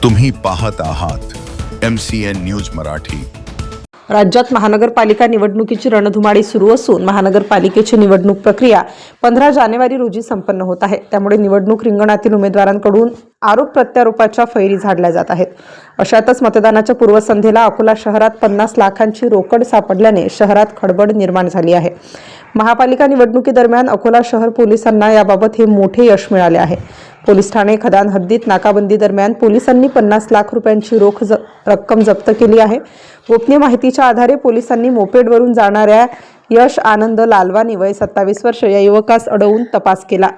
तुम्ही पाहत आहात MCN न्यूज मराठी। राज्यात महानगरपालिका निवडणुकीची रणधुमाळी सुरू असून महानगरपालिकेची निवडणूक प्रक्रिया 15 जानेवारी रोजी संपन्न होत आहे। त्यामुळे निवडणूक रिंगणातील उमेदवारांकडून आरोप प्रत्यारोपाच्या फैरी झाडल्या जात आहेत। अशातच मतदानाच्या पूर्वसंध्येला अकोला शहरात 50 लाखांची रोकड सापडल्याने शहरात खळबळ निर्माण झाली आहे। महापालिका निवडणुकीदरम्यान अकोला शहर पोलिसांना याबाबत हे मोठे यश मिळाले आहे। पोलीस ठाणे खदान हद्दीत नाकाबंदी दरम्यान पोलिसांनी 50 लाख रुपयांची रोख रक्कम जप्त केली आहे। गोपनीय माहितीच्या आधारे पोलिसांनी मोपेडवरून जाणाऱ्या यश आनंद लालवानी वय 27 वर्ष या युवकास अडवून तपास केला।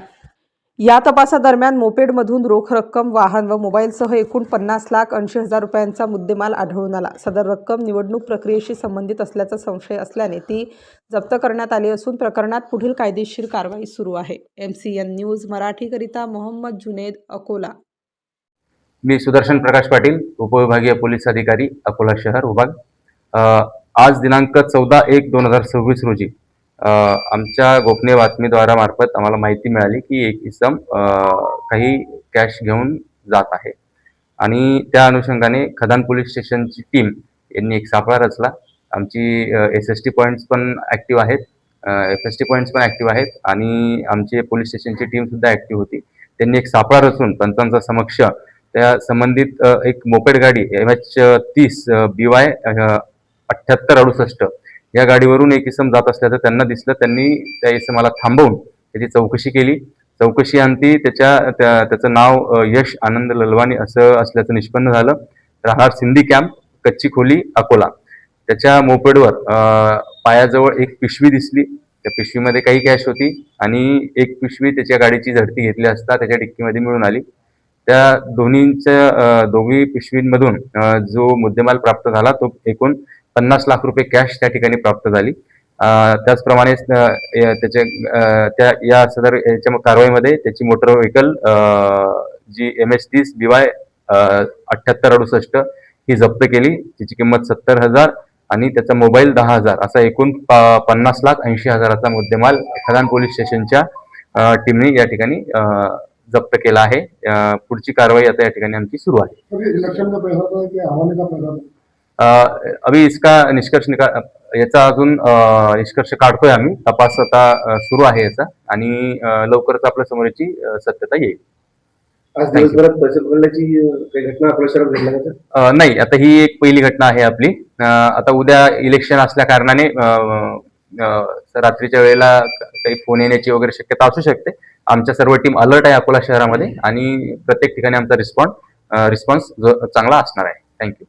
या तपासादरम्यान मोपेडमधून रोख रक्कम, वाहन व मोबाईलसह एकूण 50,80,000 रुपयांचा मुद्देमाल आढळून आला। सदर रक्कम निवडणूक प्रक्रियेशी संबंधित असल्याचा संशय असल्याने ती जप्त करण्यात आली असून प्रकरणात पुढील कायदेशीर कारवाई सुरू आहे। MCN न्यूज मराठीकरिता मोहम्मद जुनेद, अकोला। मी सुदर्शन प्रकाश पाटील, उपविभागीय पोलीस अधिकारी, अकोला शहर विभाग। आज दिनांक 14/1/2026 रोजी आमच्या गोपनीय बातमीद्वारा मार्फत आम्हाला माहिती मिळाली की एक इसम काही कॅश घेऊन जात आहे आणि त्या अनुषंगाने खदान पोलीस स्टेशनची टीम यांनी एक सापळा रचला। आमची SST पॉईंट्स पण ॲक्टिव्ह आहेत, FST पॉईंट्स पण ॲक्टिव्ह आहेत आणि आमची पोलीस स्टेशनची टीम सुद्धा ॲक्टिव्ह होती। त्यांनी एक सापळा रचून पंचांचा समक्ष त्या संबंधित एक मोपेड गाडी MH30 BY 7868 या गाडीवरून एक इसम जात असल्याचं त्यांना दिसलं। त्यांनी त्या इसमाला थांबवून त्याची चौकशी केली। चौकशी अंती त्याचं नाव यश आनंद ललवानी असं असल्याचं निष्पन्न झालं। राहणार सिंधी कॅम्प, कच्ची खोली, अकोला। त्याच्या मोपेडवर पायाजवळ एक पिशवी दिसली। त्या पिशवीमध्ये काही कॅश होती आणि एक पिशवी त्याच्या गाडीची झडती घेतली असता त्याच्या डिक्कीमध्ये मिळून आली। त्या दोघी पिशवींमधून जो मुद्देमाल प्राप्त झाला तो एकूण 50 लाख रुपये कॅश त्या ठिकाणी प्राप्त झाली। त्याचप्रमाणे या सदर याच्या कारवाईमध्ये त्याची मोटर व्हेकल जी MH30 BY 7868 ही जप्त केली। तिची किंमत 70,000 आणि त्याचा मोबाईल 10,000 असा एकूण 50,80,000चा मुद्देमाल खदान पोलीस स्टेशनच्या टीमने या ठिकाणी जप्त केला आहे। पुढची कारवाई आता या ठिकाणी आमची सुरू आहे। अभी इसका निष्कर्ष याचा अजून निष्कर्ष काढतोय आम्ही। तपास आता सुरू आहे याचा आणि लवकरच आपल्या समोर याची सत्यता येईल। आज दिवसभरात दहशतवादाची काही घटना आपल्या शहरात घडल्या का? नाही, आता ही एक पहिली घटना आहे आपली। आता उद्या इलेक्शन असल्या कारणाने रात्रीच्या वेळेला काही फोन येण्याची वगैरे शक्यता असू शकते। आमच्या सर्व टीम अलर्ट आहे अकोला शहरामध्ये आणि प्रत्येक ठिकाणी आमचा रिस्पॉन्स चांगला असणार आहे। थँक्यू।